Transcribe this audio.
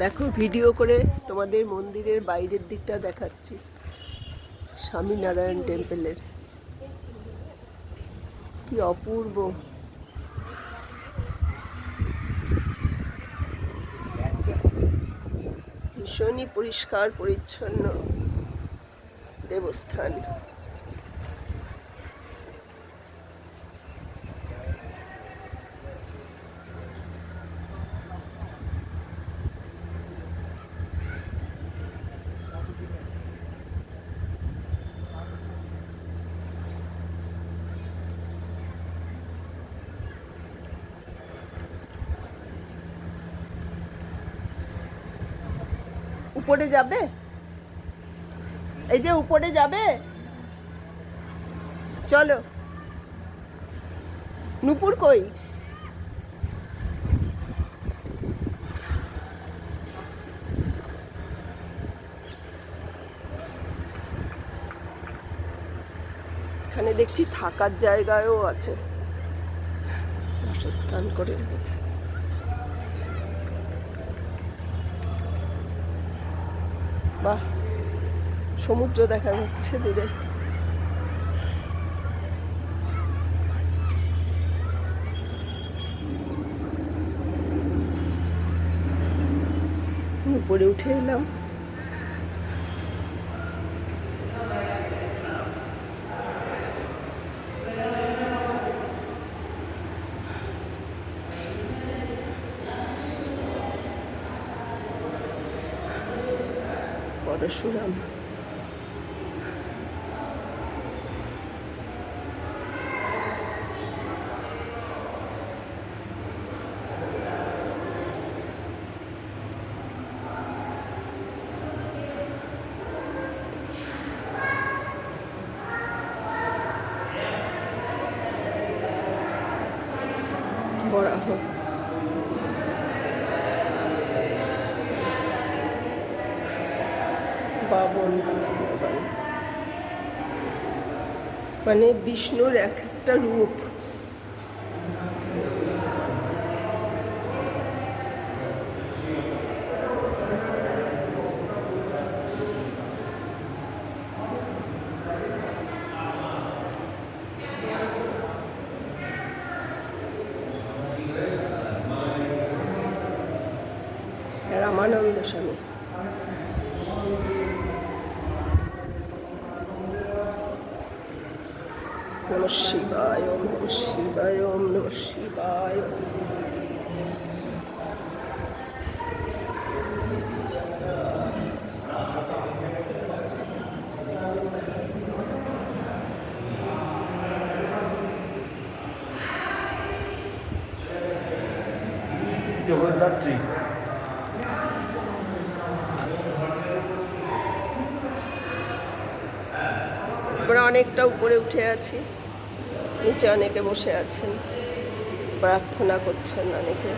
দেখো ভিডিও করে তোমাদের মন্দিরের বাইরের দিকটা দেখাচ্ছি, স্বামীনারায়ণ টেম্পলের। কি অপূর্ব! ভীষণই পরিষ্কার পরিচ্ছন্ন দেবস্থান। উপরে যাবে? এই যে উপরে যাবে, চলো। নুপুর কই? এখানে দেখছি থাকার জায়গাও আছে, বাসস্থান করে রেখেছে। বাহ, সমুদ্র দেখা যাচ্ছে দূরে। উপরে উঠে এলাম। পরশুরাম। বরাহ। বাবন ভগবান, মানে বিষ্ণুর এক একটা রূপ। রামানন্দ স্বামী। নম শিবায়, ওম নম শিবায়, ওম নম শিবায়। জগদ্ধাত্রী। আমরা অনেকটা উপরে উঠে আছি, নিচে অনেকে বসে আছেন, প্রার্থনা করছেন অনেকে।